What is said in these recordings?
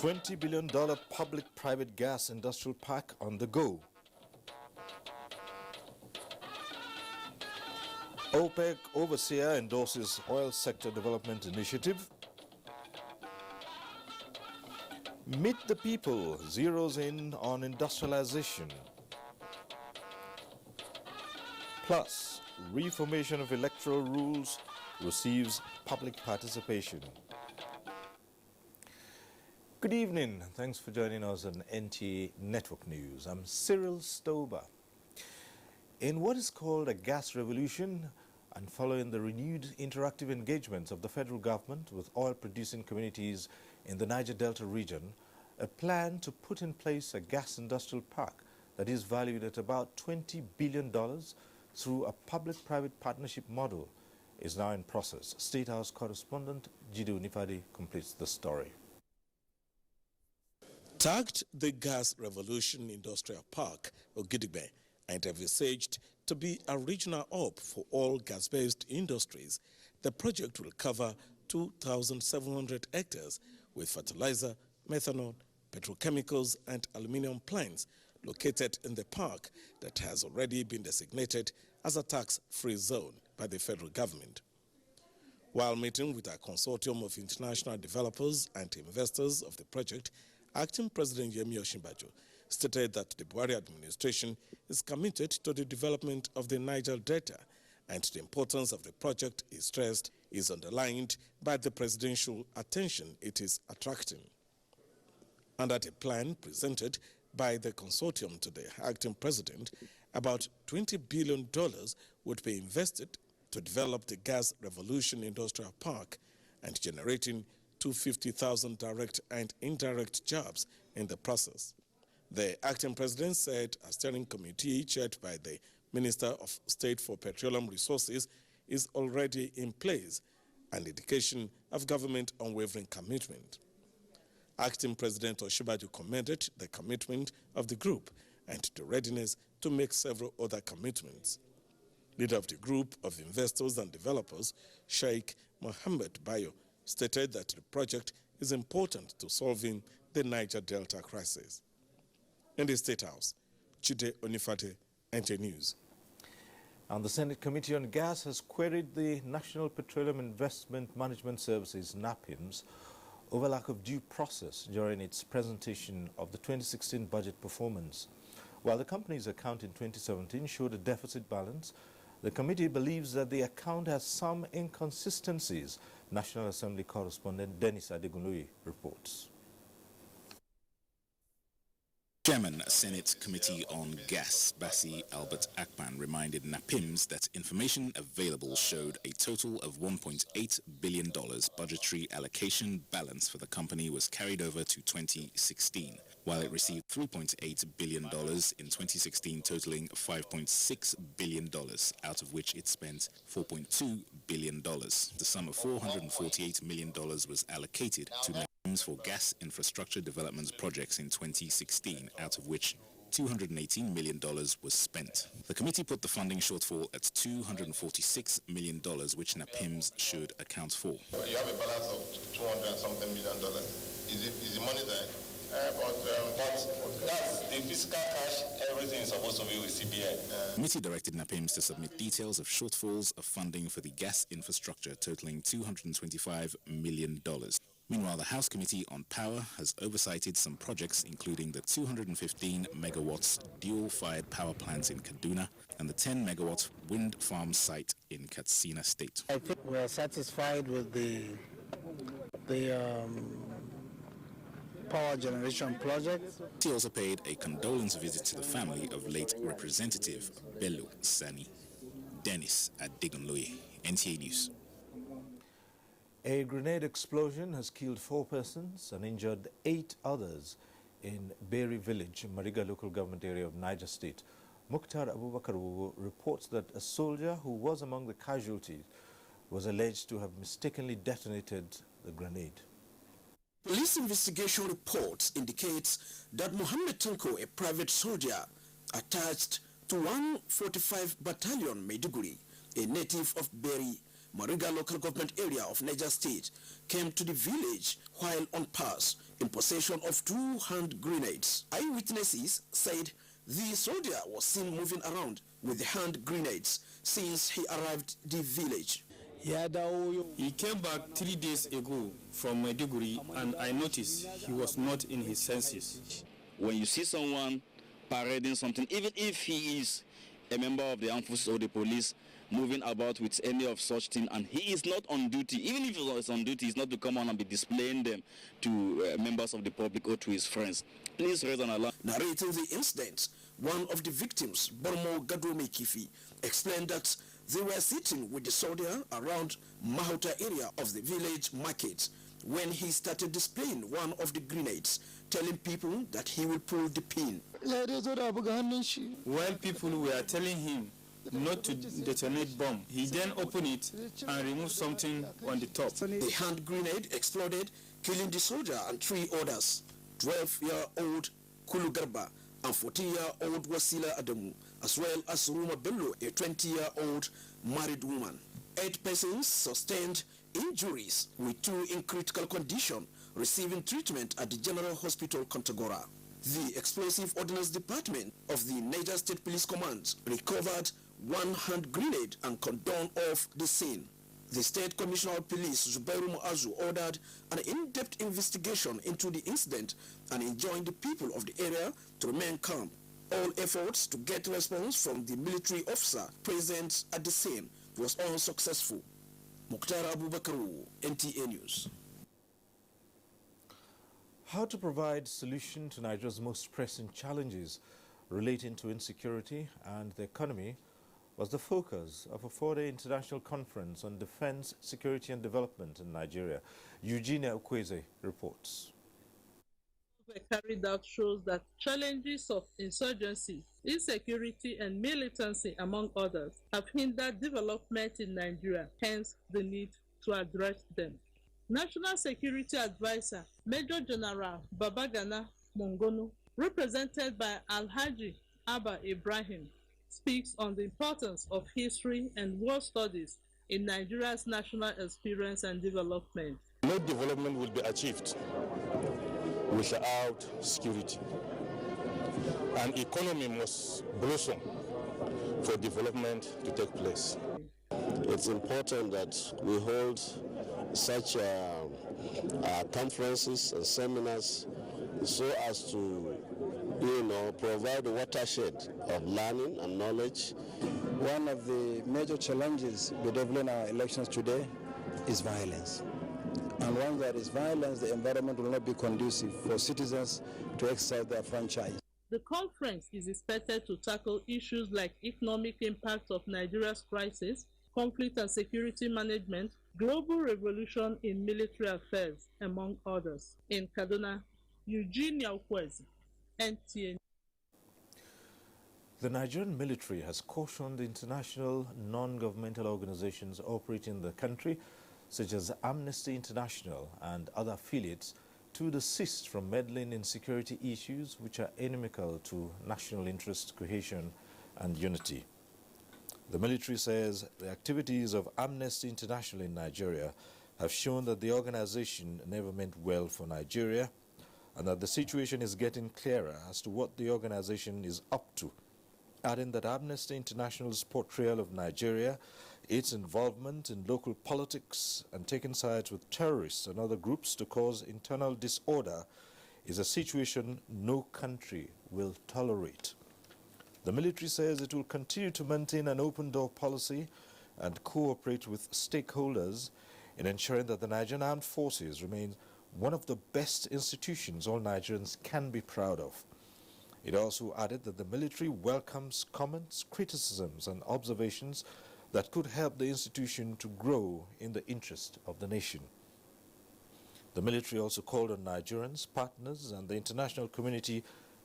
$20 billion public-private gas industrial park on the go. OPEC overseer endorses oil sector development initiative. Meet the people zeroes in on industrialization. Plus, reformation of electoral rules receives public participation. Good evening. Thanks for joining us on NTA Network News. I'm Cyril Stober. In what is called a gas revolution, and following the renewed interactive engagements of the federal government with oil-producing communities in the Niger Delta region, a plan to put in place a gas industrial park that is valued at about $20 billion through a public-private partnership model is now in process. State House correspondent Jidu Nifadi completes the story. Tagged the Gas Revolution Industrial Park, Ogidigbe, and envisaged to be a regional hub for all gas-based industries, the project will cover 2,700 hectares with fertilizer, methanol, petrochemicals and aluminium plants located in the park that has already been designated as a tax-free zone by the federal government. While meeting with a consortium of international developers and investors of the project, Acting President Yemi Osinbajo stated that the Buhari administration is committed to the development of the Niger Delta, and the importance of the project, he stressed, is underlined by the presidential attention it is attracting. Under the plan presented by the consortium to the acting president, about $20 billion would be invested to develop the Gas Revolution Industrial Park and generating 250,000 direct and indirect jobs in the process. The acting president said a steering committee chaired by the Minister of State for Petroleum Resources is already in place, an indication of government unwavering commitment. Acting President Osinbajo commended the commitment of the group and the readiness to make several other commitments. Leader of the group of investors and developers, Sheikh Mohammed Bayo, stated that the project is important to solving the Niger Delta crisis. In the State House, Chide Onifate, NTA News. And the Senate Committee on Gas has queried the National Petroleum Investment Management Services, NAPIMS, over lack of due process during its presentation of the 2016 budget performance. While the company's account in 2017 showed a deficit balance, the committee believes that the account has some inconsistencies. National Assembly correspondent Dennis Adegunloye reports. Chairman, Senate Committee on Gas, Basi Albert Akpan, reminded NAPIMS that information available showed a total of $1.8 billion budgetary allocation balance for the company was carried over to 2016, while it received $3.8 billion in 2016, totaling $5.6 billion, out of which it spent $4.2 billion. The sum of $448 million was allocated to NAPIMS for gas infrastructure development projects in 2016, out of which $218 million was spent. The committee put the funding shortfall at $246 million, which NAPIMS should account for. You have a balance of 200 and something $million. Is the money there? But that's the fiscal cash, everything is supposed to be with CBN. The committee directed NAPIMS to submit details of shortfalls of funding for the gas infrastructure totaling $225 million. Meanwhile, the House Committee on Power has oversighted some projects, including the 215 megawatts dual-fired power plant in Kaduna and the 10 megawatt wind farm site in Katsina State. I think we are satisfied with the power generation project. He also paid a condolence visit to the family of late Representative Bello Sani. Dennis Adegunloye, NTA News. A grenade explosion has killed 4 persons and injured 8 others in Beri village, Mariga local government area of Niger State. Mukhtar Abubakar reports that a soldier who was among the casualties was alleged to have mistakenly detonated the grenade. Police investigation reports indicates that Mohammed Tunko, a private soldier attached to 145 Battalion Maiduguri, a native of Beri, Mariga local government area of Niger State, came to the village while on pass in possession of 2 hand grenades. Eyewitnesses said the soldier was seen moving around with the hand grenades since he arrived the village. He came back 3 days ago from Maiduguri, and I noticed he was not in his senses. When you see someone parading something, even if he is a member of the armed forces or the police, moving about with any of such thing, and he is not on duty, even if he is on duty, he's not to come on and be displaying them to members of the public or to his friends. Please raise an alarm. Narrating the incident, one of the victims, Bormo Gadome Kifi, explained that they were sitting with the soldier around Mahuta area of the village market when he started displaying one of the grenades, telling people that he will pull the pin. While people were telling him not to detonate bomb, he then opened it and removed something on the top. The hand grenade exploded, killing the soldier and 3 others, 12-year-old Kulu Garba and 14-year-old Wasila Adamu, as well as Ruma Bello, a 20-year-old married woman. 8 persons sustained injuries, with 2 in critical condition receiving treatment at the General Hospital Kontagora. The Explosive Ordnance Department of the Niger State Police Command recovered 1 hand grenade and cordoned off the scene. The State Commissioner of Police, Zubairu Muazu, ordered an in-depth investigation into the incident and enjoined the people of the area to remain calm. All efforts to get response from the military officer present at the scene was unsuccessful. Mukhtar Abubakaru, NTA News. How to provide solution to Nigeria's most pressing challenges relating to insecurity and the economy was the focus of a 4-day international conference on defense, security and development in Nigeria. Eugenia Ukweze reports. Carried out shows that challenges of insurgency, insecurity and militancy, among others, have hindered development in Nigeria, hence the need to address them. National Security Advisor Major General Babagana Mongono, represented by Alhaji Abba Ibrahim, speaks on the importance of history and war studies in Nigeria's national experience and development. No development will be achieved without security. An economy must blossom for development to take place. It's important that we hold such conferences and seminars so as to, provide a watershed of learning and knowledge. One of the major challenges bedeviling our elections today is violence. And once there is violence, the environment will not be conducive for citizens to exercise their franchise. The conference is expected to tackle issues like economic impact of Nigeria's crisis, conflict and security management, global revolution in military affairs, among others. In Kaduna, Eugenia Ukweze, NTA. The Nigerian military has cautioned international non-governmental organizations operating in the country, such as Amnesty International and other affiliates, to desist from meddling in security issues which are inimical to national interest, cohesion and unity. The military says the activities of Amnesty International in Nigeria have shown that the organization never meant well for Nigeria, and that the situation is getting clearer as to what the organization is up to, adding that Amnesty International's portrayal of Nigeria, its involvement in local politics and taking sides with terrorists and other groups to cause internal disorder is a situation no country will tolerate. The military says it will continue to maintain an open-door policy and cooperate with stakeholders in ensuring that the Nigerian Armed Forces remain one of the best institutions all Nigerians can be proud of. It also added that the military welcomes comments, criticisms and observations that could help the institution to grow in the interest of the nation. The military also called on Nigerians, partners and the international community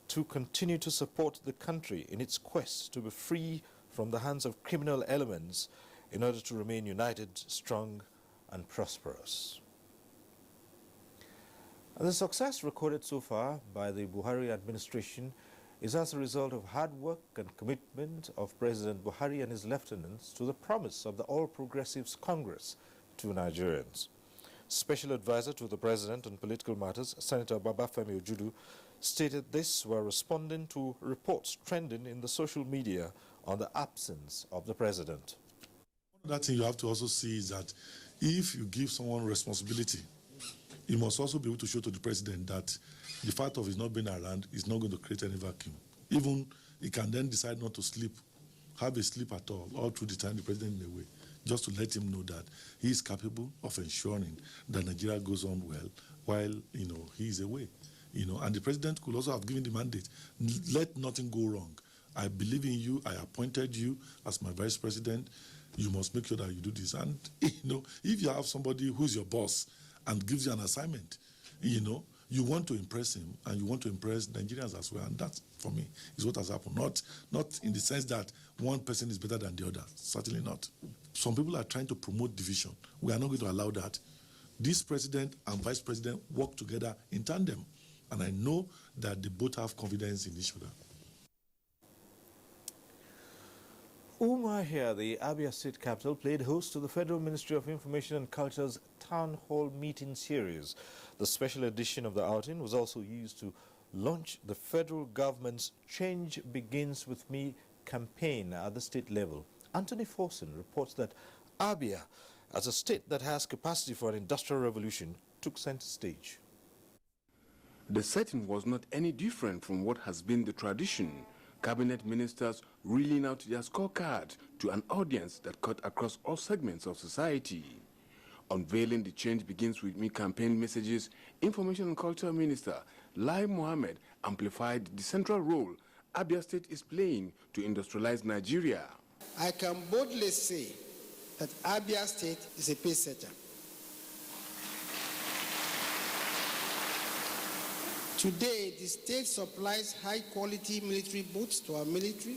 to continue to support the country in its quest to be free from the hands of criminal elements in order to remain united, strong and prosperous. And the success recorded so far by the Buhari administration is as a result of hard work and commitment of President Buhari and his lieutenants to the promise of the All Progressives Congress to Nigerians. Special advisor to the President on political matters, Senator Babafemi Ojudu, stated this while responding to reports trending in the social media on the absence of the President. That thing you have to also see is that if you give someone responsibility, you must also be able to show to the President that the fact of his not being around is not going to create any vacuum. Even he can then decide not to sleep, have a sleep at all through the time the President is away, just to let him know that he is capable of ensuring that Nigeria goes on well while, he is away. And the President could also have given the mandate, let nothing go wrong. I believe in you, I appointed you as my Vice President, you must make sure that you do this. And, if you have somebody who's your boss and gives you an assignment, you want to impress him and you want to impress Nigerians as well. And that, for me, is what has happened. Not in the sense that one person is better than the other. Certainly not. Some people are trying to promote division. We are not going to allow that. This President and Vice President work together in tandem. And I know that they both have confidence in each other. Umuahia, the Abia State capital, played host to the Federal Ministry of Information and Culture's Town Hall Meeting Series. The special edition of the outing was also used to launch the federal government's Change Begins With Me campaign at the state level. Anthony Forson reports that Abia, as a state that has capacity for an industrial revolution, took center stage. The setting was not any different from what has been the tradition. Cabinet ministers reeling out their scorecard to an audience that cut across all segments of society. Unveiling the Change Begins With Me campaign messages, Information and Culture Minister Lai Mohammed amplified the central role Abia State is playing to industrialize Nigeria. I can boldly say that Abia State is a pace setter. Today, the state supplies high-quality military boots to our military,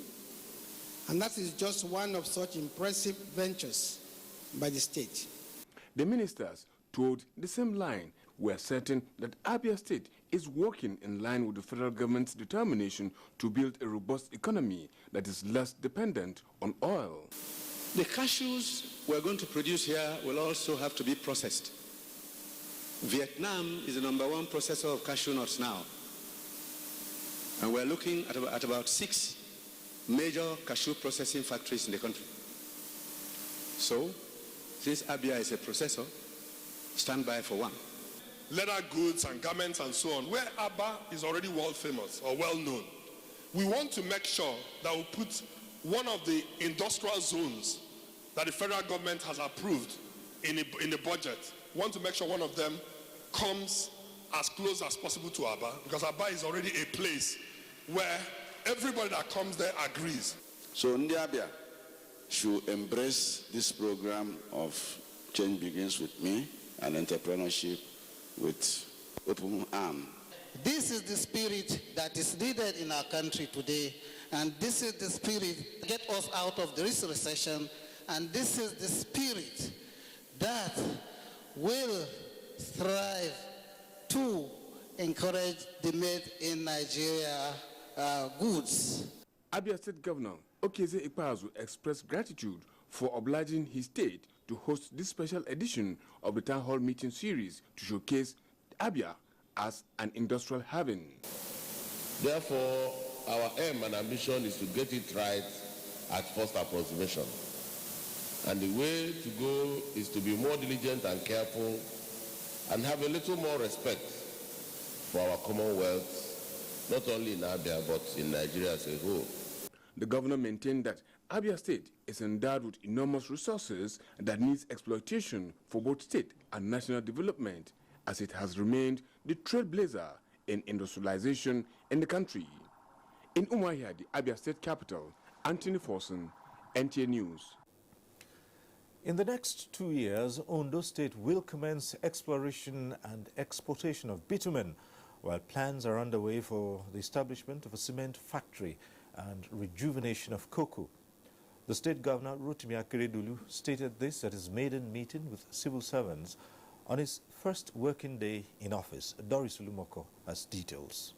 and that is just one of such impressive ventures by the state. The ministers toed the same line. We are certain that Abia State is working in line with the federal government's determination to build a robust economy that is less dependent on oil. The cashews we're going to produce here will also have to be processed. Vietnam is the #1 processor of cashew nuts now. And we're looking at about 6 major cashew processing factories in the country. So, since Abia is a processor, stand by for one. Leather goods and garments and so on, where Abba is already world famous or well known. We want to make sure that we put one of the industrial zones that the federal government has approved in the budget. We want to make sure one of them comes as close as possible to Abba, because Abba is already a place where everybody that comes there agrees. So Abia should embrace this program of Change Begins With Me and entrepreneurship with open arms. This is the spirit that is needed in our country today, and this is the spirit that gets us out of this recession, and this is the spirit that will strive to encourage the made in Nigeria goods. Abia State Governor Okeze Ikpeazu expressed gratitude for obliging his state to host this special edition of the Town Hall Meeting Series to showcase Abia as an industrial haven. Therefore, our aim and ambition is to get it right at first approximation. And the way to go is to be more diligent and careful and have a little more respect for our Commonwealth, not only in Abia, but in Nigeria as a whole. The governor maintained that Abia State is endowed with enormous resources that needs exploitation for both state and national development, as it has remained the trailblazer in industrialization in the country. In Umuahia, the Abia State capital, Anthony Forson, NTA News. In the next 2 years, Ondo State will commence exploration and exportation of bitumen, while plans are underway for the establishment of a cement factory and rejuvenation of cocoa. The State Governor, Rotimi Akeredolu, stated this at his maiden meeting with civil servants on his first working day in office. Doris Lumoko has details.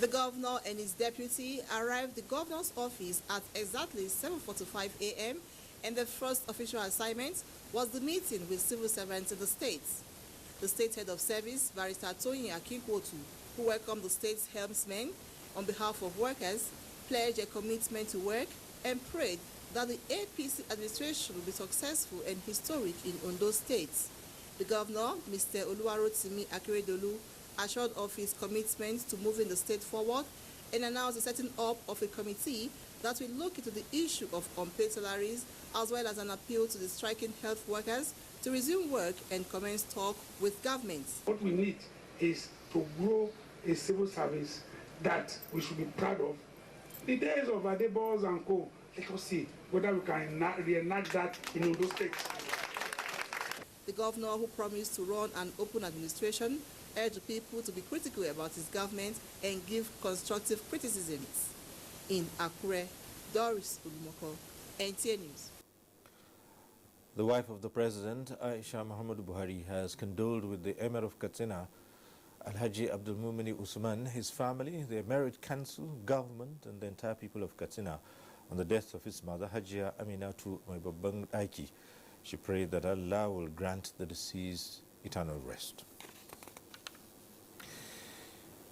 The governor and his deputy arrived at the governor's office at exactly 7:45 a.m. and the first official assignment was the meeting with civil servants in the state. The state head of service, Barrister Toyin Akinkwotu, who welcomed the state's helmsmen on behalf of workers, pledged a commitment to work and prayed that the APC administration will be successful and historic in Ondo State. The governor, Mr. Oluwarotimi Akeredolu, assured of his commitment to moving the state forward and announced the setting up of a committee that will look into the issue of unpaid salaries as well as an appeal to the striking health workers to resume work and commence talk with government. What we need is to grow a civil service that we should be proud of. The days of Adebos and co, let us see whether we can reenact that in Ondo State. The governor, who promised to run an open administration, urged people to be critical about his government and give constructive criticisms. In Akure, Doris Ulumoko, NTA News. The wife of the president, Aisha Muhammadu Buhari, has condoled with the Emir of Katsina, Alhaji Abdul Mumini Usman, his family, the Emirate Council, government, and the entire people of Katsina on the death of his mother, Hajia Aminatu Maibabang Aiki. She prayed that Allah will grant the deceased eternal rest.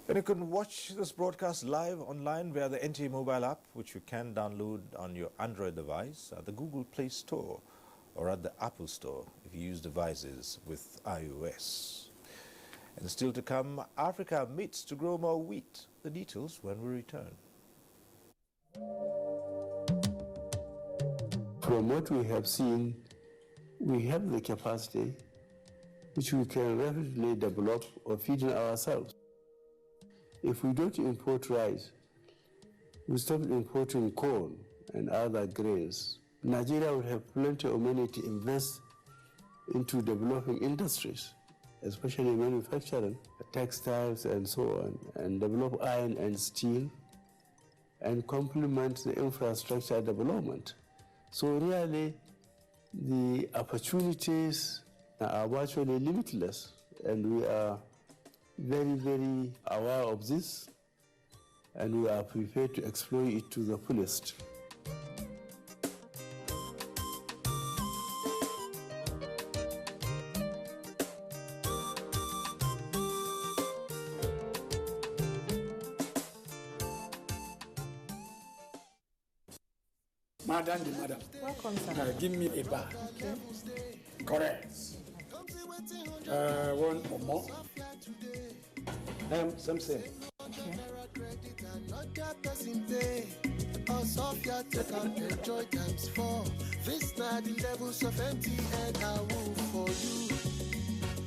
And you can watch this broadcast live online via the NTA mobile app, which you can download on your Android device at the Google Play Store or at the Apple Store if you use devices with iOS. And still to come, Africa meets to grow more wheat. The details when we return. From what we have seen, we have the capacity which we can rapidly develop or feed in ourselves. If we don't import rice, we stop importing corn and other grains, Nigeria will have plenty of money to invest into developing industries, especially manufacturing, textiles and so on, and develop iron and steel, and complement the infrastructure development. So really, the opportunities are virtually limitless, and we are very, very aware of this, and we are prepared to exploit it to the fullest. Madam. Welcome, sir. Give me a bar. Okay. Correct. One or more. Some say. Okay. Enjoy times 4. This night the levels of MTN. I will for you.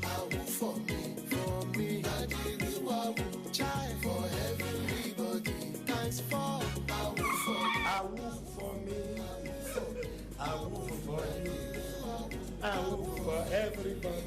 I will for me. I will try for everybody. Times 4. I will for me. I will for me. I will for you. I will for everybody.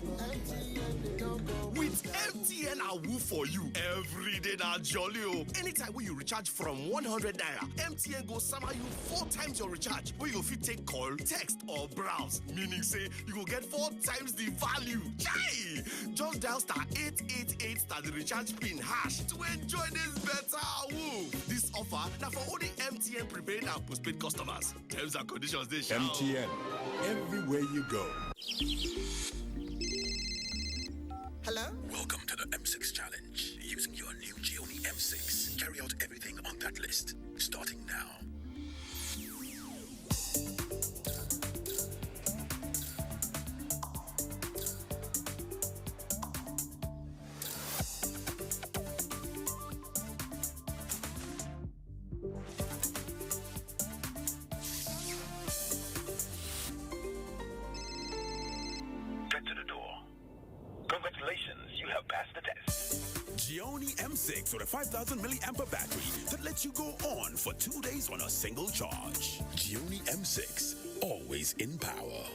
With MTN, I will for you. Every day now jolly. Anytime when you recharge from 100 naira, MTN go summer you 4 times your recharge. Where you fit take call, text, or browse. Meaning say you go get 4 times the value. Chai! Just dial *888 star the recharge pin hash to enjoy this better woo. This offer now for only MTN prepaid and postpaid customers. Terms and conditions they shall. MTN. Everywhere you go. Hello? Welcome to the M6 Challenge. Using your new Gioni M6, carry out everything on that list. Starting now. Get to the door. Congratulations, you have passed the test. Gioni M6 with a 5,000 milliampere battery that lets you go on for 2 days on a single charge. Gioni M6, always in power.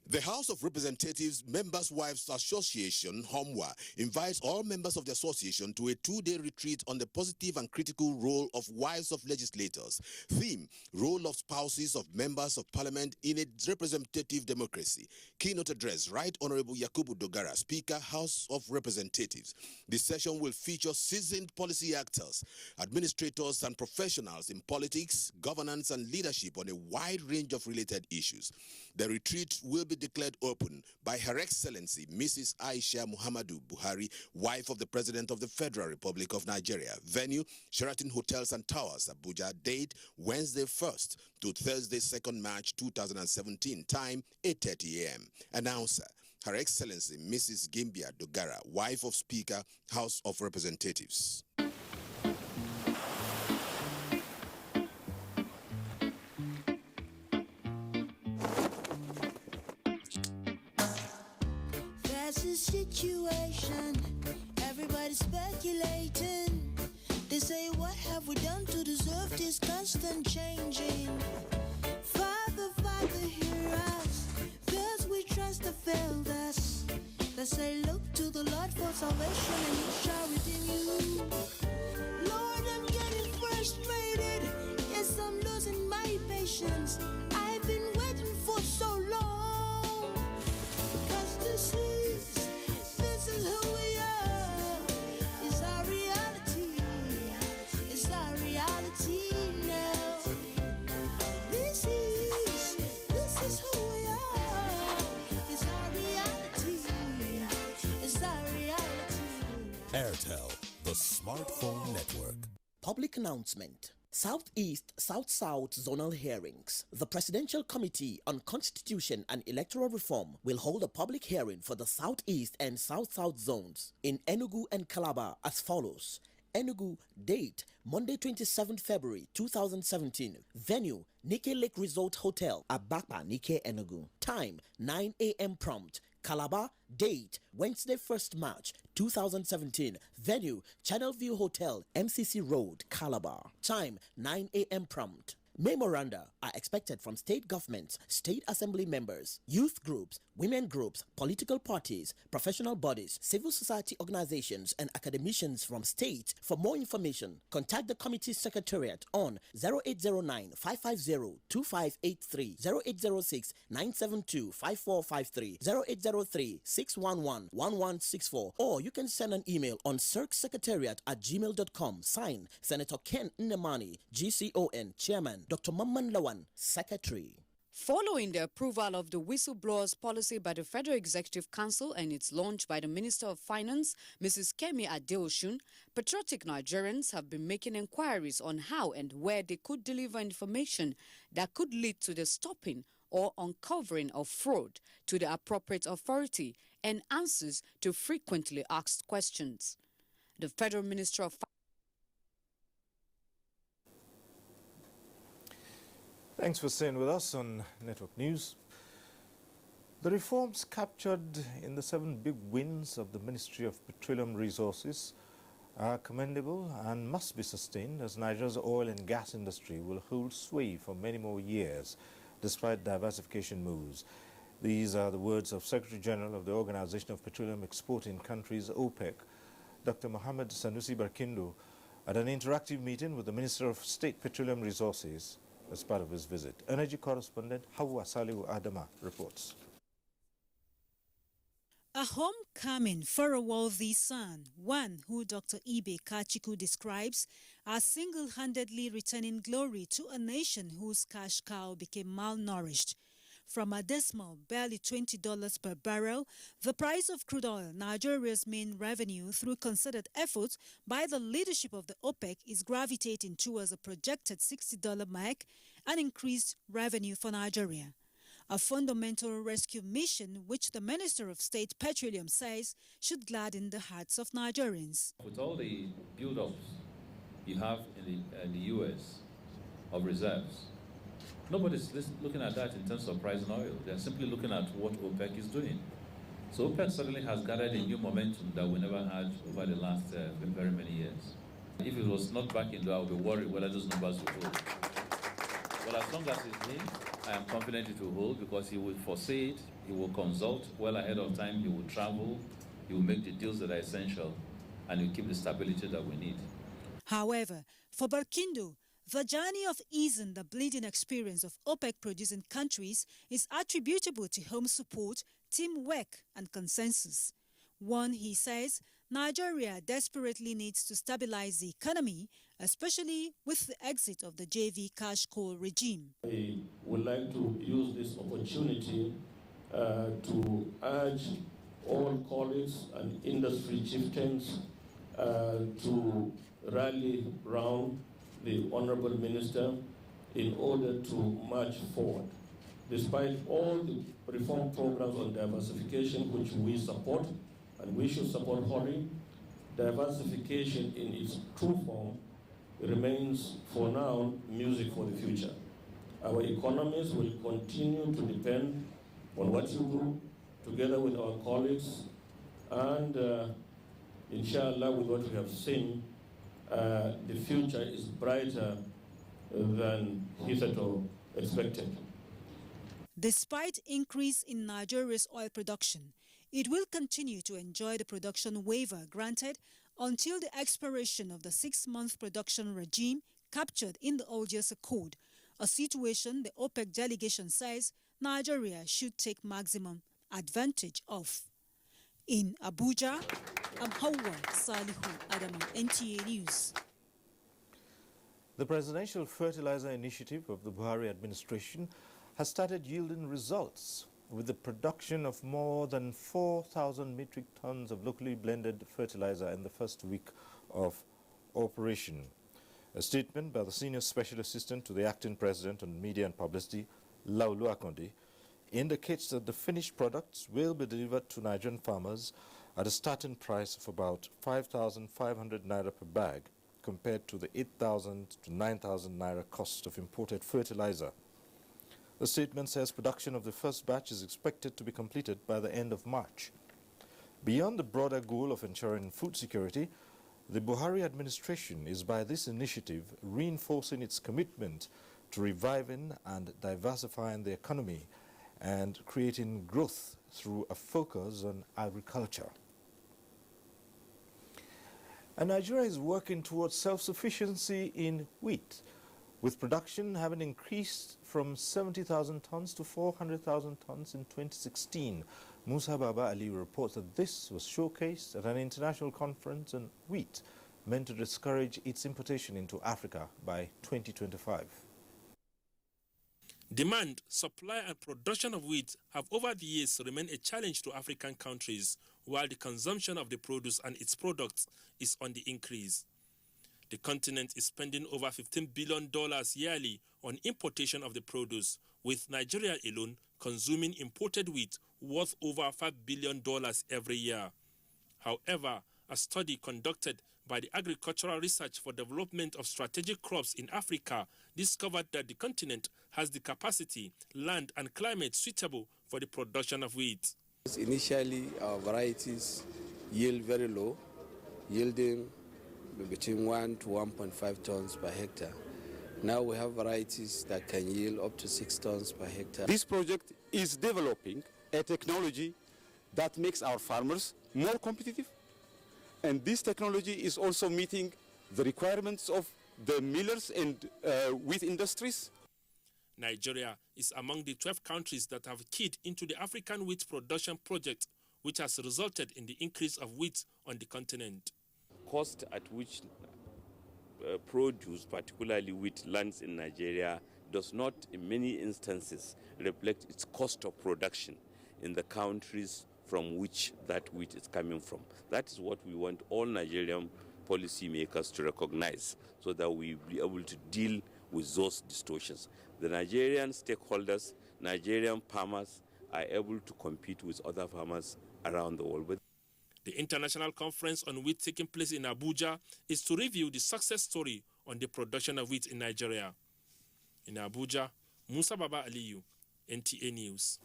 The House of Representatives Members' Wives Association, HOMWA, invites all members of the association to a 2-day retreat on the positive and critical role of wives of legislators. Theme, Role of Spouses of Members of Parliament in a Representative Democracy. Keynote address, Right Honorable Yakubu Dogara, Speaker, House of Representatives. The session will feature seasoned policy actors, administrators and professionals in politics, governance and leadership on a wide range of related issues. The retreat will be declared open by Her Excellency Mrs. Aisha Muhammadu Buhari, wife of the President of the Federal Republic of Nigeria. Venue, Sheraton Hotels and Towers, Abuja. Date, Wednesday 1st to Thursday 2nd March 2017. Time, 8:30 a.m. Announcer, Her Excellency Mrs. Gimbia Dogara, wife of Speaker, House of Representatives. Situation, everybody's speculating. They say, what have we done to deserve this constant changing? Father, Father, hear us. Those we trust have failed us. They say, look to the Lord for salvation and he shall redeem you. Lord, I'm getting frustrated. Yes, I'm losing my patience. I've been waiting for so long. 'Cause this is who we are. It's our reality. It's our reality now. This is who we are. It's our reality. It's our reality. Airtel, the smartphone network. Public announcement. Southeast, South-South zonal hearings. The Presidential Committee on Constitution and Electoral Reform will hold a public hearing for the Southeast and South-South zones in Enugu and Calabar as follows. Enugu, date Monday 27th February 2017. Venue, Nike Lake Resort Hotel, Abakpa, Nike, Enugu. Time, 9 a.m. prompt. Calabar, date Wednesday 1st March 2017. Venue, Channel View Hotel, MCC Road, Calabar. Time, 9 a.m. prompt. Memoranda are expected from state governments, state assembly members, youth groups, women groups, political parties, professional bodies, civil society organizations, and academicians from states. For more information, contact the committee secretariat on 0809-550-2583, 0806-972-5453, 0803-611-1164, or you can send an email on circsecretariat@gmail.com. Sign, Senator Ken Nnemani, GCON, Chairman, Dr. Mamman Lawan, Secretary. Following the approval of the Whistleblowers policy by the Federal Executive Council and its launch by the Minister of Finance, Mrs. Kemi Adeosun, patriotic Nigerians have been making inquiries on how and where they could deliver information that could lead to the stopping or uncovering of fraud to the appropriate authority and answers to frequently asked questions. The Federal Minister of Thanks for staying with us on Network News. The reforms captured in the 7 big wins of the Ministry of Petroleum Resources are commendable and must be sustained as Nigeria's oil and gas industry will hold sway for many more years despite diversification moves. These are the words of Secretary General of the Organization of Petroleum Exporting Countries, OPEC, Dr. Mohammed Sanusi Barkindo, at an interactive meeting with the Minister of State Petroleum Resources as part of his visit. Energy correspondent Hawa Salihu Adama reports. A homecoming for a wealthy son, one who Dr. Ibe Kachiku describes as single-handedly returning glory to a nation whose cash cow became malnourished. From a dismal barely $20 per barrel, the price of crude oil, Nigeria's main revenue, through concerted efforts by the leadership of the OPEC, is gravitating towards a projected $60 mark, an increased revenue for Nigeria. A fundamental rescue mission which the Minister of State Petroleum says should gladden the hearts of Nigerians. With all the build-ups you have in the U.S. of reserves, nobody's looking at that in terms of price in oil. They're simply looking at what OPEC is doing. So OPEC certainly has gathered a new momentum that we never had over the last very many years. If it was not back in there, I would be worried whether those numbers would hold. But as long as it's in, I am confident it will hold because he will foresee it, he will consult well ahead of time, he will travel, he will make the deals that are essential, and he will keep the stability that we need. However, for Barkindo, the journey of easing the bleeding experience of OPEC-producing countries is attributable to home support, teamwork, and consensus. One, he says, Nigeria desperately needs to stabilize the economy, especially with the exit of the JV cash coal regime. I would like to use this opportunity to urge all colleagues and industry chieftains to rally round the Honorable Minister in order to march forward. Despite all the reform programs on diversification which we support, and we should support wholly, diversification in its true form remains for now music for the future. Our economies will continue to depend on what you do together with our colleagues, and inshallah, with what we have seen, the future is brighter than hitherto expected. Despite increase in Nigeria's oil production, it will continue to enjoy the production waiver granted until the expiration of the 6-month production regime captured in the Algiers Accord, a situation the OPEC delegation says Nigeria should take maximum advantage of. In Abuja, I'm Hawa Salihu Adam, NTA News. The Presidential Fertilizer Initiative of the Buhari administration has started yielding results, with the production of more than 4,000 metric tons of locally blended fertilizer in the first week of operation. A statement by the Senior Special Assistant to the Acting President on Media and Publicity, Laulu Akonde, indicates that the finished products will be delivered to Nigerian farmers at a starting price of about 5,500 naira per bag, compared to the 8,000 to 9,000 naira cost of imported fertilizer. The statement says production of the first batch is expected to be completed by the end of March. Beyond the broader goal of ensuring food security, the Buhari administration is by this initiative reinforcing its commitment to reviving and diversifying the economy and creating growth through a focus on agriculture. And Nigeria is working towards self-sufficiency in wheat, with production having increased from 70,000 tons to 400,000 tons in 2016. Musa Baba Ali reports that this was showcased at an international conference on wheat meant to discourage its importation into Africa by 2025. Demand, supply and production of wheat have over the years remained a challenge to African countries, while the consumption of the produce and its products is on the increase. The continent is spending over $15 billion yearly on importation of the produce, with Nigeria alone consuming imported wheat worth over $5 billion every year. However, a study conducted by the Agricultural Research for Development of Strategic Crops in Africa discovered that the continent has the capacity, land and climate suitable for the production of wheat. Initially, our varieties yield very low, yielding between 1 to 1.5 tons per hectare. Now we have varieties that can yield up to 6 tons per hectare. This project is developing a technology that makes our farmers more competitive, and this technology is also meeting the requirements of the millers and wheat industries. Nigeria is among the 12 countries that have keyed into the African Wheat Production Project, which has resulted in the increase of wheat on the continent. Cost at which produce, particularly wheat, lands in Nigeria does not, in many instances, reflect its cost of production in the countries from which that wheat is coming from. That is what we want all Nigerian policymakers to recognize, so that we will be able to deal with those distortions. The Nigerian stakeholders, Nigerian farmers, are able to compete with other farmers around the world. The international conference on wheat taking place in Abuja is to review the success story on the production of wheat in Nigeria. In Abuja, Musa Baba Aliyu, NTA News.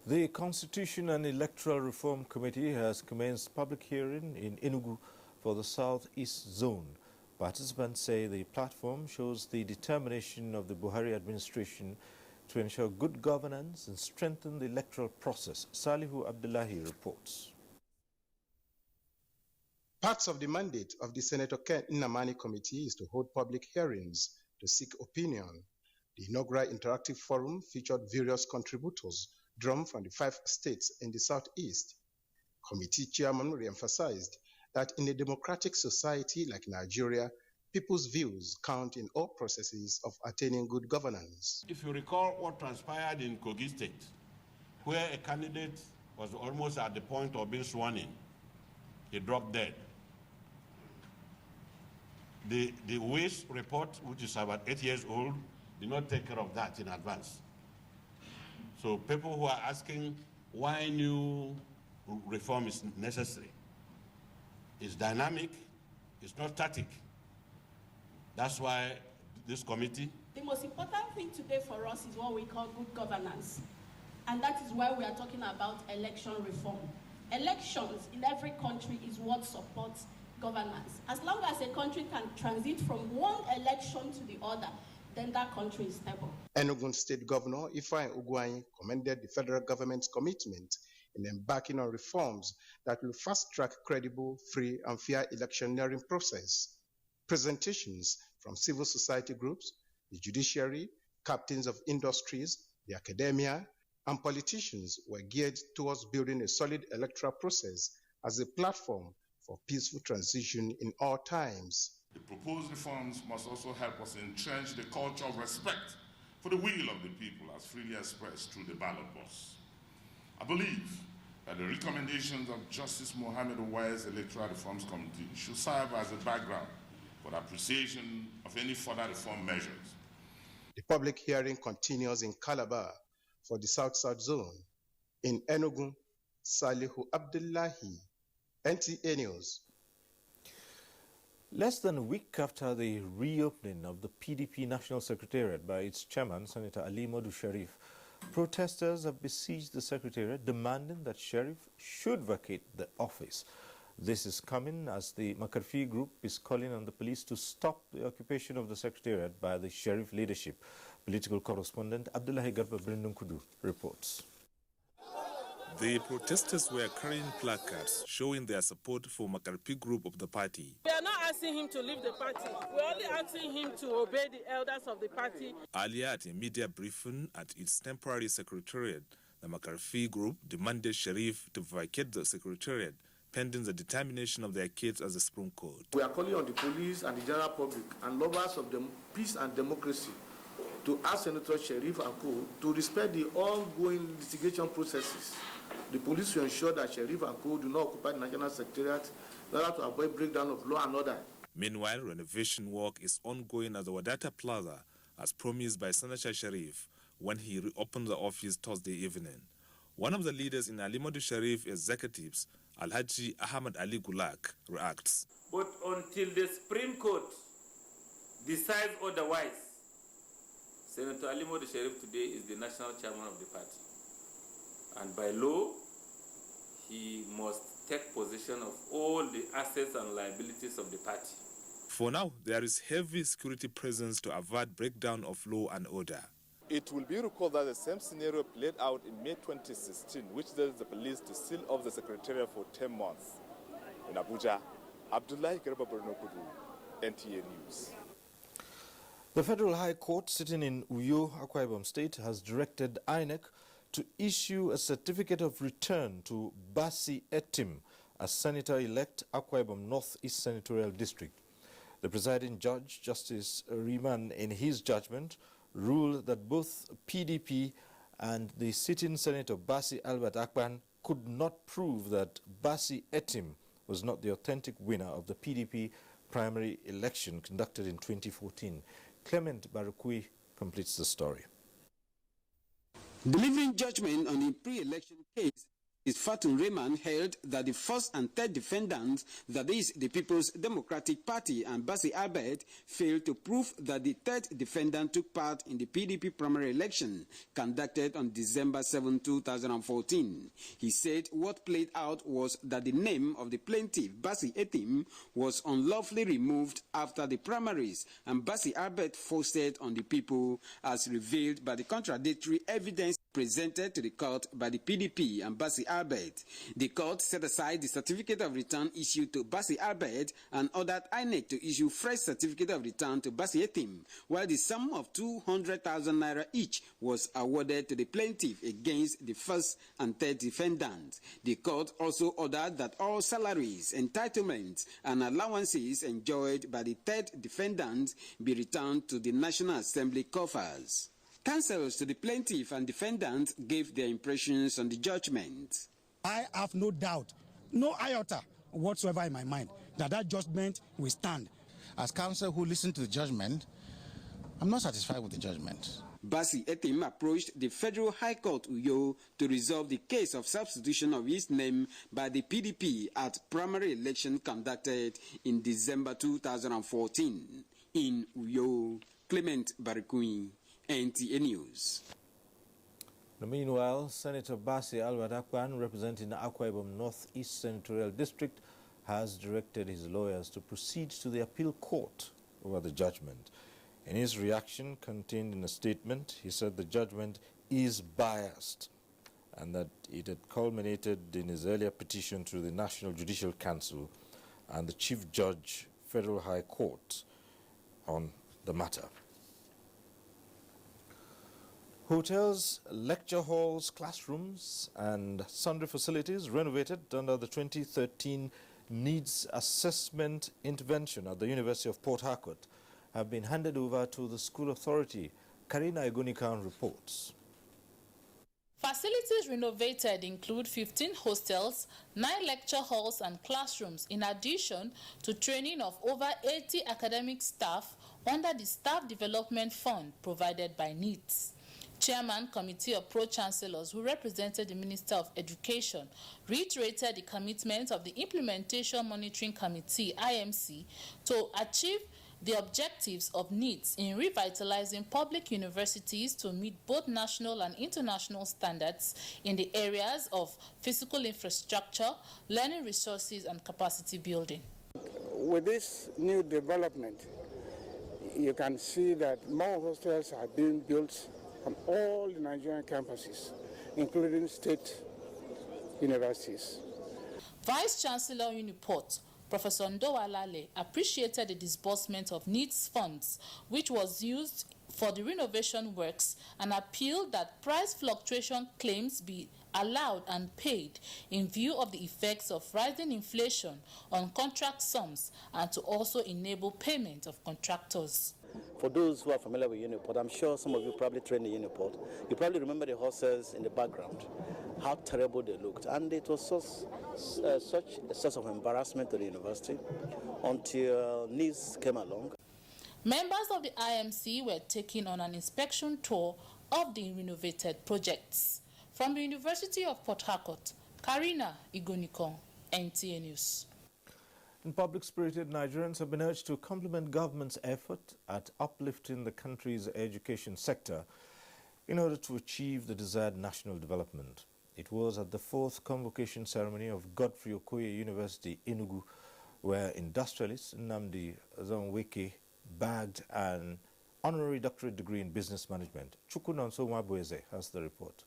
The Constitution and Electoral Reform Committee has commenced public hearing in Enugu for the Southeast Zone, Participants say the platform shows the determination of the Buhari administration to ensure good governance and strengthen the electoral process. Salihu Abdullahi reports. Parts of the mandate of the Senator Ken Nnamani Committee is to hold public hearings to seek opinion. The inaugural interactive forum featured various contributors drawn from the 5 states in the southeast. Committee chairman re-emphasized that in a democratic society like Nigeria, people's views count in all processes of attaining good governance. If you recall what transpired in Kogi State, where a candidate was almost at the point of being sworn in, he dropped dead. The WIS report, which is about 8 years old, did not take care of that in advance. So people who are asking why new reform is necessary, it's dynamic, it's not static. That's why this committee... The most important thing today for us is what we call good governance. And that is why we are talking about election reform. Elections in every country is what supports governance. As long as a country can transit from one election to the other, then that country is stable. Enugu State Governor Ifeanyi Ugwuanyi commended the federal government's commitment in embarking on reforms that will fast-track credible, free, and fair electioneering process. Presentations from civil society groups, the judiciary, captains of industries, the academia, and politicians were geared towards building a solid electoral process as a platform for peaceful transition in all times. The proposed reforms must also help us entrench the culture of respect for the will of the people as freely expressed through the ballot box. I believe that the recommendations of Justice Mohammed Owaya's Electoral Reforms Committee should serve as a background for the appreciation of any further reform measures. The public hearing continues in Calabar for the South-South Zone. In Enugu, Salihu Abdullahi, NTA News. Less than a week after the reopening of the PDP National Secretariat by its chairman, Senator Ali Modu Sharif, protesters have besieged the Secretariat demanding that Sharif should vacate the office. This is coming as the Makarfi group is calling on the police to stop the occupation of the Secretariat by the Sharif leadership. Political correspondent Abdullahi Garba Brindunkudu reports. The protesters were carrying placards showing their support for Makarfi group of the party. We are not asking him to leave the party. We are only asking him to obey the elders of the party. Earlier at a media briefing at its temporary secretariat, the Makarfi group demanded Sharif to vacate the secretariat pending the determination of their case as a Supreme Court. We are calling on the police and the general public and lovers of peace and democracy to ask Senator Sharif and co to respect the ongoing litigation processes. The police will ensure that Sharif and co do not occupy the National Secretariat in order to avoid breakdown of law and order. Meanwhile, renovation work is ongoing at the Wadata Plaza, as promised by Senator Sharif when he reopened the office Thursday evening. One of the leaders in Ali Modu Sharif executives, Alhaji Ahmad Ali Gulak, reacts. But until the Supreme Court decides otherwise, Senator Ali Modu Sharif today is the national chairman of the party. And by law, he must take possession of all the assets and liabilities of the party. For now, there is heavy security presence to avert breakdown of law and order. It will be recalled that the same scenario played out in May 2016, which led the police to seal off the secretariat for 10 months. In Abuja, Abdullahi Garba Bernokudu, NTA News. The Federal High Court sitting in Uyo, Akwa Ibom State, has directed INEC to issue a certificate of return to Basi Etim as Senator-elect Akwa Ibom North East Senatorial District. The presiding judge, Justice Riemann, in his judgment, ruled that both PDP and the sitting Senator Basi Albert Akpan could not prove that Basi Etim was not the authentic winner of the PDP primary election conducted in 2014. Clement Barakui completes the story. Delivering judgment on the pre-election case, Fatun Rehman held that the first and third defendants, that is, the People's Democratic Party and Basi Albert, failed to prove that the third defendant took part in the PDP primary election conducted on December 7, 2014. He said what played out was that the name of the plaintiff, Basi Etim, was unlawfully removed after the primaries, and Basi Albert foisted on the people, as revealed by the contradictory evidence presented to the court by the PDP and Basi Albert. The court set aside the certificate of return issued to Basi Albert and ordered INEC to issue fresh certificate of return to Basi Etim, while the sum of 200,000 naira each was awarded to the plaintiff against the first and third defendants. The court also ordered that all salaries, entitlements, and allowances enjoyed by the third defendant be returned to the National Assembly coffers. Counsels to the plaintiff and defendant gave their impressions on the judgment. I have no doubt, no iota whatsoever in my mind, that judgment will stand. As counsel who listened to the judgment, I'm not satisfied with the judgment. Basi Etim approached the Federal High Court Uyo to resolve the case of substitution of his name by the PDP at primary election conducted in December 2014. In Uyo, Clement Barikui, NTA News. Meanwhile, Senator Basi Alwadakwan, representing the Akwa Ibom Northeast Senatorial District, has directed his lawyers to proceed to the appeal court over the judgment. In his reaction contained in a statement, he said the judgment is biased and that it had culminated in his earlier petition to the National Judicial Council and the Chief Judge, Federal High Court, on the matter. Hotels, lecture halls, classrooms, and sundry facilities renovated under the 2013 Needs Assessment Intervention at the University of Port Harcourt have been handed over to the school authority. Karina Egonikan reports. Facilities renovated include 15 hostels, 9 lecture halls and classrooms, in addition to training of over 80 academic staff under the Staff Development Fund provided by NEETS. Chairman Committee of Pro-Chancellors, who represented the Minister of Education, reiterated the commitment of the Implementation Monitoring Committee, IMC, to achieve the objectives of NEETS in revitalizing public universities to meet both national and international standards in the areas of physical infrastructure, learning resources, and capacity building. With this new development, you can see that more hostels are being built on all the Nigerian campuses, including state universities. Vice Chancellor Uniport, Professor Ondo State, appreciated the disbursement of NEETS funds, which was used for the renovation works, and appealed that price fluctuation claims be allowed and paid in view of the effects of rising inflation on contract sums, and to also enable payment of contractors. For those who are familiar with Uniport, I'm sure some of you probably trained in Uniport. You probably remember the horses in the background, how terrible they looked. And it was such a source of embarrassment to the university until NEETS came along. Members of the IMC were taken on an inspection tour of the renovated projects. From the University of Port Harcourt, Karina Igonikon, NTA News. And public-spirited Nigerians have been urged to complement government's effort at uplifting the country's education sector in order to achieve the desired national development. It was at the 4th convocation ceremony of Godfrey Okoye University, Enugu, where industrialist Nnamdi Zonweke bagged an honorary doctorate degree in business management. Chukunonso Mwabueze has the report.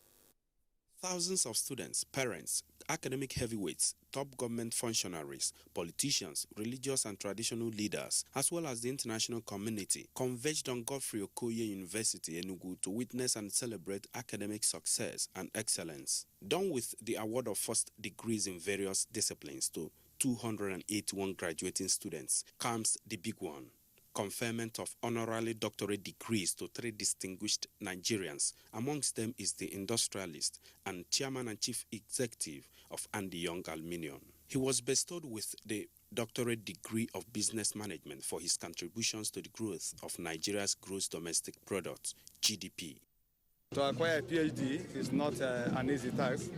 Thousands of students, parents, academic heavyweights, top government functionaries, politicians, religious and traditional leaders, as well as the international community, converged on Godfrey Okoye University, Enugu, to witness and celebrate academic success and excellence. Done with the award of first degrees in various disciplines to 281 graduating students, comes the big one: conferment of honorary doctorate degrees to 3 distinguished Nigerians. Amongst them is the industrialist and chairman and chief executive of Andy Young Aluminium. He was bestowed with the doctorate degree of business management for his contributions to the growth of Nigeria's gross domestic product, GDP. To acquire a PhD is not an easy task.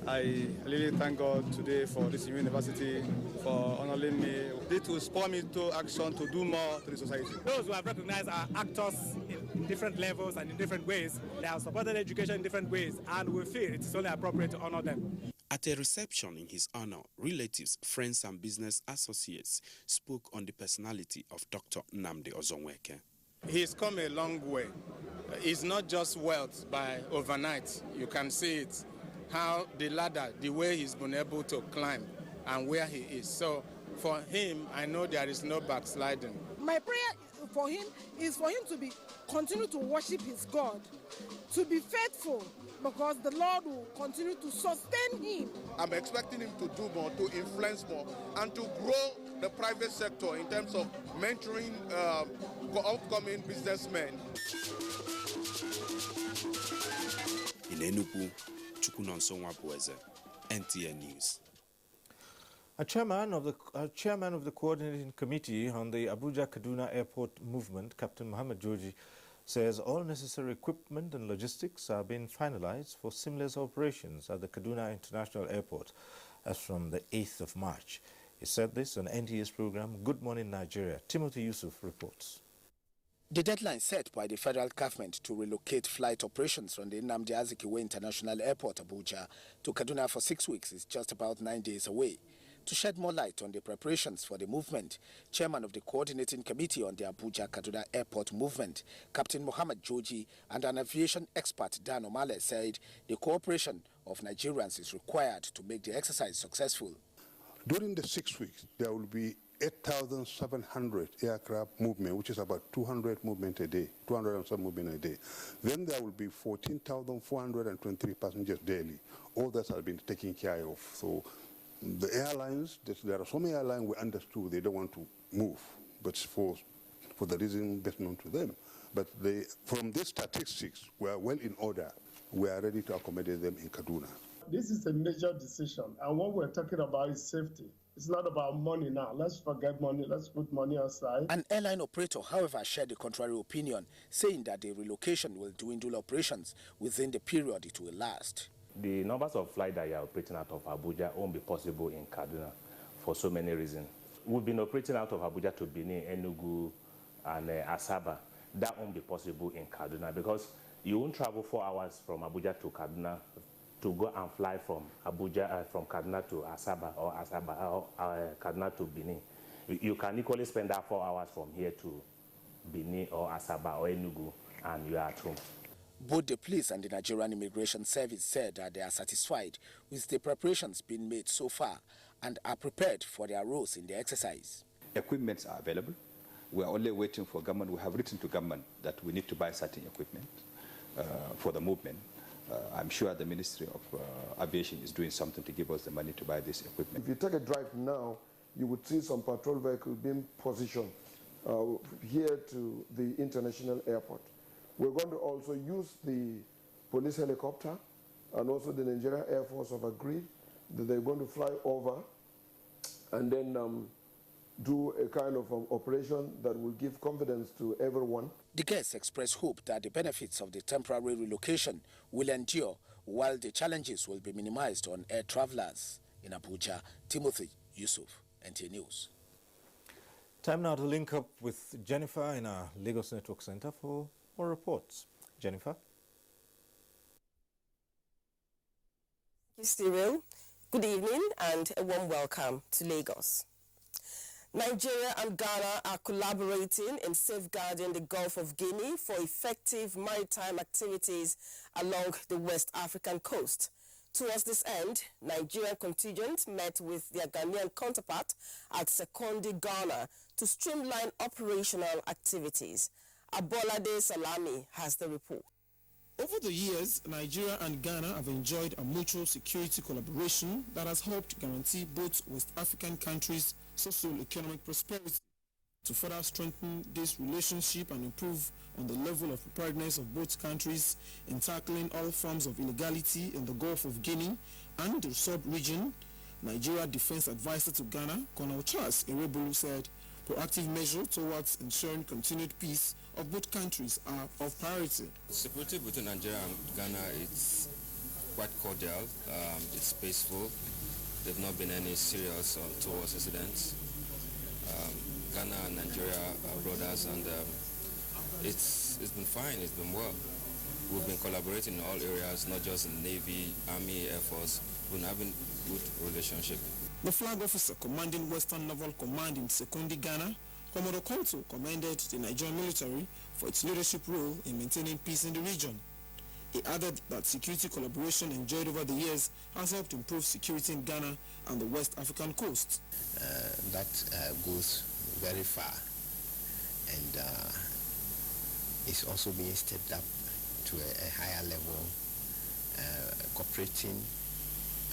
I really thank God today for this university for honoring me. It will spur me to action to do more to the society. Those who have recognized are actors in different levels and in different ways. They have supported education in different ways, and we feel it is only appropriate to honor them. At a reception in his honor, relatives, friends and business associates spoke on the personality of Dr. Nnamdi Ozonweke. He's come a long way. It's not just wealth by overnight. You can see it, how the ladder, the way he's been able to climb and where he is. So for him, I know there is no backsliding. My prayer for him is for him to continue to worship his God, to be faithful, because the Lord will continue to sustain him. I'm expecting him to do more, to influence more, and to grow the private sector in terms of mentoring upcoming businessmen. In Enugu, Chukwunonsonwa Bueze, NTA News. A chairman of the coordinating committee on the Abuja-Kaduna Airport movement, Captain Muhammad Joji, says all necessary equipment and logistics are being finalized for seamless operations at the Kaduna International Airport as from the 8th of March. He said this on NTA's program Good Morning Nigeria. Timothy Yusuf reports. The deadline set by the federal government to relocate flight operations from the Nnamdi Azikiwe International Airport, Abuja, to Kaduna for 6 weeks is just about 9 days away. To shed more light on the preparations for the movement, Chairman of the Coordinating Committee on the Abuja-Kaduna Airport movement, Captain Muhammad Joji, and an aviation expert, Dan Omale, said the cooperation of Nigerians is required to make the exercise successful. During the 6 weeks, there will be 8,700 aircraft movement, which is about 200 movement a day, 200 and some movement a day. Then there will be 14,423 passengers daily. All that has been taken care of. So the airlines, there are some airlines we understood they don't want to move, but for the reason best known to them. But from these statistics, we are well in order. We are ready to accommodate them in Kaduna. This is a major decision, and what we're talking about is safety. It's not about money now. Let's forget money. Let's put money aside. An airline operator, however, shared a contrary opinion, saying that the relocation will dwindle operations within the period it will last. The numbers of flights that you are operating out of Abuja won't be possible in Kaduna for so many reasons. We've been operating out of Abuja to Benin, Enugu, and Asaba. That won't be possible in Kaduna because you won't travel 4 hours from Abuja to Kaduna to go and fly from Abuja, from Kaduna to Asaba or Kaduna to Benin. You can equally spend that 4 hours from here to Benin or Asaba or Enugu, and you are at home. Both the police and the Nigerian Immigration Service said that they are satisfied with the preparations being made so far and are prepared for their roles in the exercise. Equipments are available. We are only waiting for government. We have written to government that we need to buy certain equipment for the movement. I'm sure the Ministry of Aviation is doing something to give us the money to buy this equipment. If you take a drive now, you would see some patrol vehicles being positioned here to the international airport. We're going to also use the police helicopter, and also the Nigerian Air Force have agreed that they're going to fly over and then do a kind of operation that will give confidence to everyone. The guests expressed hope that the benefits of the temporary relocation will endure, while the challenges will be minimized on air travelers. In Abuja, Timothy Yusuf, NTA News. Time now to link up with Jennifer in our Lagos Network Center for more reports. Jennifer? Thank you, Cyril. Good evening and a warm welcome to Lagos. Nigeria and Ghana are collaborating in safeguarding the Gulf of Guinea for effective maritime activities along the West African coast. Towards this end, Nigerian contingent met with their Ghanaian counterpart at Sekondi, Ghana, to streamline operational activities. Abolade Salami has the report. Over the years, Nigeria and Ghana have enjoyed a mutual security collaboration that has helped guarantee both West African countries' socio-economic prosperity. To further strengthen this relationship and improve on the level of preparedness of both countries in tackling all forms of illegality in the Gulf of Guinea and the sub-region, Nigeria Defense Advisor to Ghana, Colonel Charles Erebolu, said proactive measures towards ensuring continued peace of both countries are of priority. Security between Nigeria and Ghana is quite cordial. It's peaceful. There have not been any serious towards incidents. Ghana and Nigeria are brothers, and it's been fine. It's been well. We've been collaborating in all areas, not just in Navy, Army, Air Force. We've been having good relationship. The flag officer commanding Western Naval Command in Sekondi, Ghana, Commodore Konto, commended the Nigerian military for its leadership role in maintaining peace in the region. He added that security collaboration enjoyed over the years has helped improve security in Ghana and the West African coast. That goes very far, and it's also being stepped up to a higher level, cooperating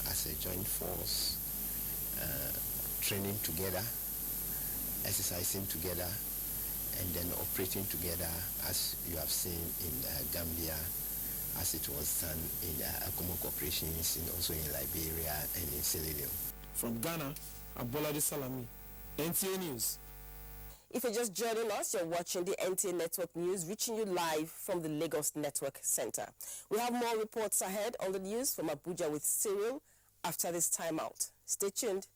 as a joint force, training together, exercising together, and then operating together, as you have seen in Gambia, as it was done in common corporations, and also in Liberia and in Sierra Leone. From Ghana, Abolade Salami, NTA News. If you're just joining us, you're watching the NTA Network News, reaching you live from the Lagos Network Center. We have more reports ahead on the news from Abuja with Cyril after this timeout. Stay tuned.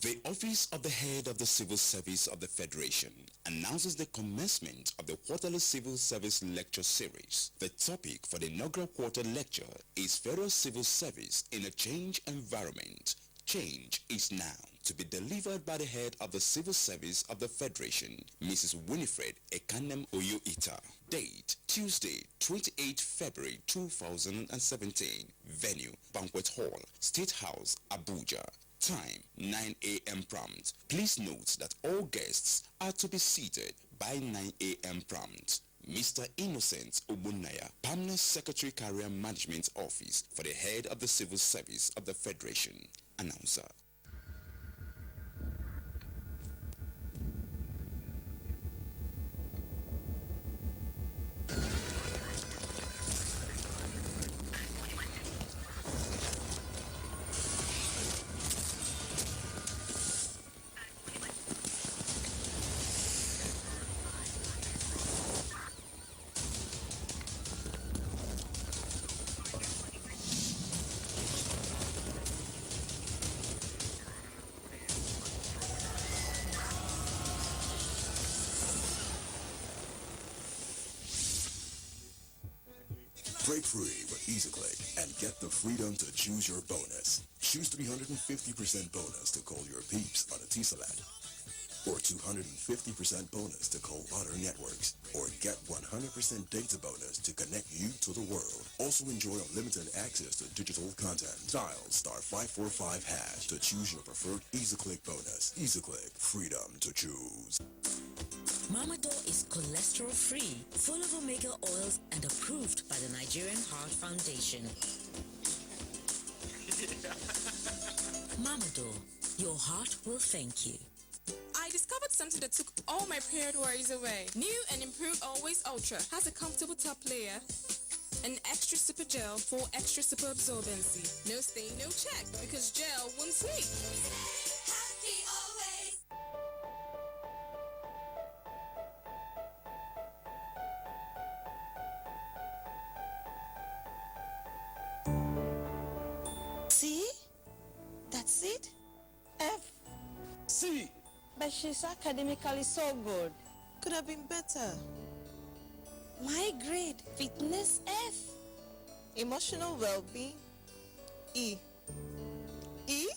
The Office of the Head of the Civil Service of the Federation announces the commencement of the Quarterly Civil Service Lecture Series. The topic for the inaugural quarter lecture is Federal Civil Service in a Change Environment. Change is now, to be delivered by the Head of the Civil Service of the Federation, Mrs. Winifred Ekanem Oyoita. Date, Tuesday, 28 February 2017. Venue, Banquet Hall, State House, Abuja. Time, 9 a.m. prompt. Please note that all guests are to be seated by 9 a.m. prompt. Mr. Innocent Obunaya, Permanent Secretary Career Management Office for the Head of the Civil Service of the Federation. Announcer. Break free with EasyClick and get the freedom to choose your bonus. Choose 350% bonus to call your peeps on a T-Select, or 250% bonus to call other networks, or get 100% data bonus to connect you to the world. Also enjoy unlimited access to digital content. Dial *545# to choose your preferred EasyClick bonus. EasyClick, freedom to choose. Mamador is cholesterol-free, full of omega oils, and approved by the Nigerian Heart Foundation. Mamador, your heart will thank you. I discovered something that took all my period worries away. New and improved Always Ultra has a comfortable top layer, an extra super gel for extra super absorbency. No stain, no check, because gel won't sleep. Happy always. See? That's it? F. C. But she's academically so good. Could have been better. My grade, fitness F. Emotional well-being E. E?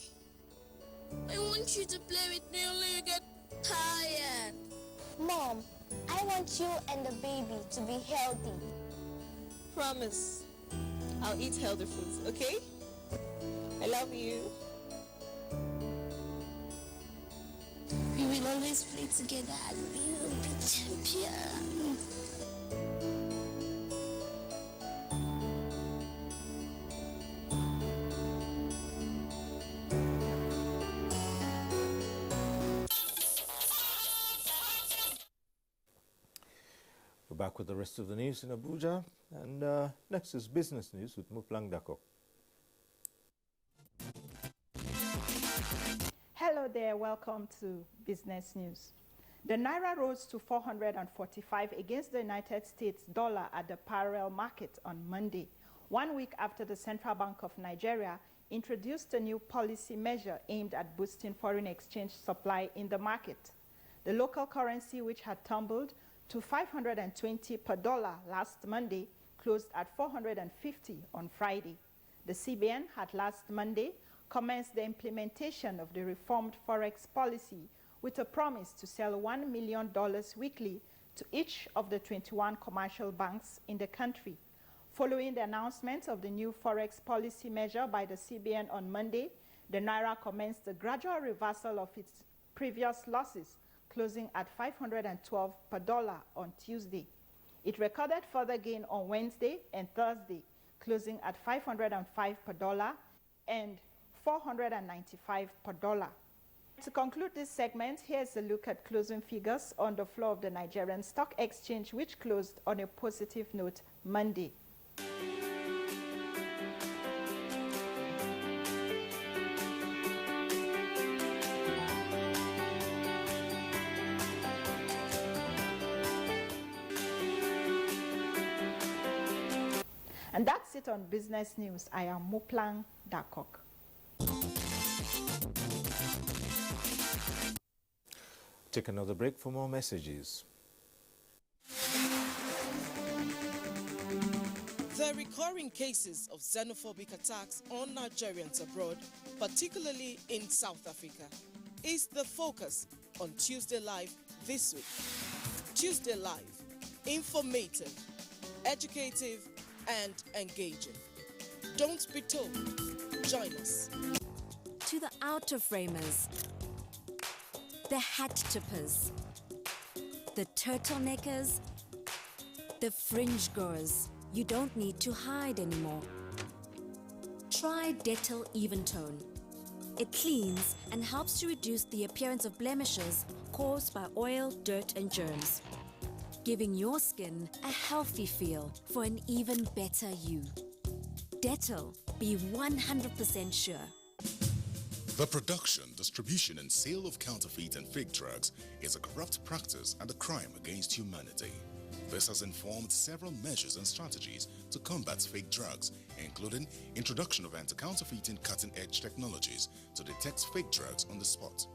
I want you to play with me until you get tired. Mom, I want you and the baby to be healthy. Promise. I'll eat healthy foods, okay? I love you. We will always play together and we will be champions. We're back with the rest of the news in Abuja, and next is business news with Muplang Dako. Hello there, welcome to Business News. The Naira rose to 445 against the United States dollar at the parallel market on Monday, 1 week after the Central Bank of Nigeria introduced a new policy measure aimed at boosting foreign exchange supply in the market. The local currency, which had tumbled to 520 per dollar last Monday, closed at 450 on Friday. The CBN had last Monday commenced the implementation of the reformed Forex policy with a promise to sell $1 million weekly to each of the 21 commercial banks in the country. Following the announcement of the new Forex policy measure by the CBN on Monday, the Naira commenced a gradual reversal of its previous losses, closing at 512 per dollar on Tuesday. It recorded further gain on Wednesday and Thursday, closing at 505 per dollar and 495 per dollar. To conclude this segment, here's a look at closing figures on the floor of the Nigerian Stock Exchange, which closed on a positive note Monday. And that's it on Business News. I am Moplang Dakok. Take another break for more messages. The recurring cases of xenophobic attacks on Nigerians abroad, particularly in South Africa, is the focus on Tuesday Live this week. Tuesday Live, informative, educative, and engaging. Don't be told. Join us. To the outer framers, the hat tippers, the turtleneckers, the fringe goers, you don't need to hide anymore. Try Dettol Even Tone. It cleans and helps to reduce the appearance of blemishes caused by oil, dirt, and germs, giving your skin a healthy feel for an even better you. Dettol, be 100% sure. The production, distribution, and sale of counterfeit and fake drugs is a corrupt practice and a crime against humanity. This has informed several measures and strategies to combat fake drugs, including introduction of anti-counterfeiting cutting-edge technologies to detect fake drugs on the spot.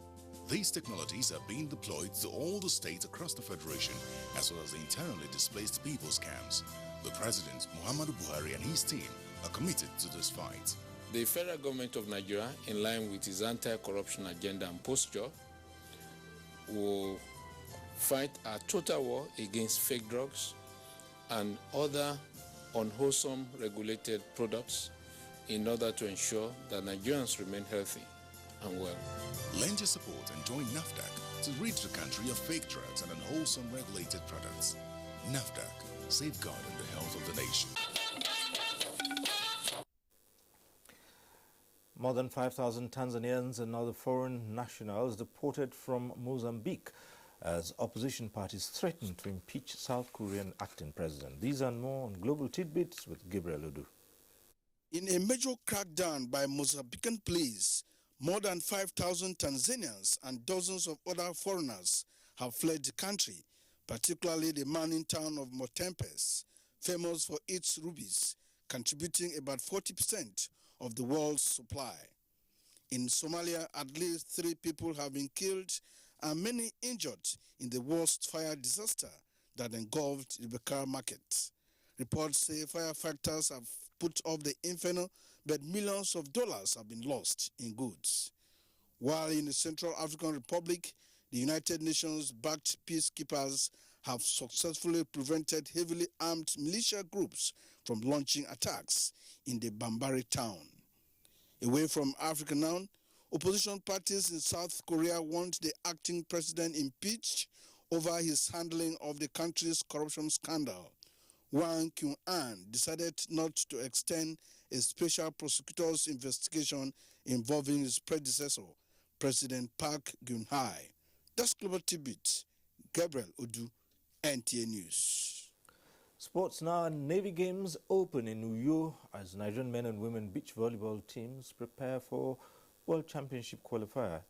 These technologies are being deployed to all the states across the Federation, as well as the internally displaced people's camps. The President, Muhammadu Buhari, and his team are committed to this fight. The federal government of Nigeria, in line with its anti-corruption agenda and posture, will fight a total war against fake drugs and other unwholesome regulated products in order to ensure that Nigerians remain healthy and well. Lend your support and join NAFDAC to rid the country of fake drugs and unwholesome regulated products. NAFDAC, safeguarding the health of the nation. More than 5,000 Tanzanians and other foreign nationals deported from Mozambique as opposition parties threaten to impeach South Korean acting president. These and more on Global Tidbits with Gabriel Odu. In a major crackdown by Mozambican police, more than 5,000 Tanzanians and dozens of other foreigners have fled the country, particularly the mining town of Motempes, famous for its rubies, contributing about 40% of the world's supply. In Somalia, at least 3 people have been killed and many injured in the worst fire disaster that engulfed the Bakar market. Reports say firefighters have put off the inferno, but millions of dollars have been lost in goods. While in the Central African Republic, the United Nations-backed peacekeepers have successfully prevented heavily armed militia groups from launching attacks in the Bambari town. Away from Africa now, opposition parties in South Korea want the acting president impeached over his handling of the country's corruption scandal. Wang Kyung-an decided not to extend a special prosecutor's investigation involving his predecessor, President Park Geun-hye. That's Global Tidbits. Gabriel Odu, NTA News. Sports now. Navy Games open in Uyo as Nigerian men and women beach volleyball teams prepare for World Championship qualifier.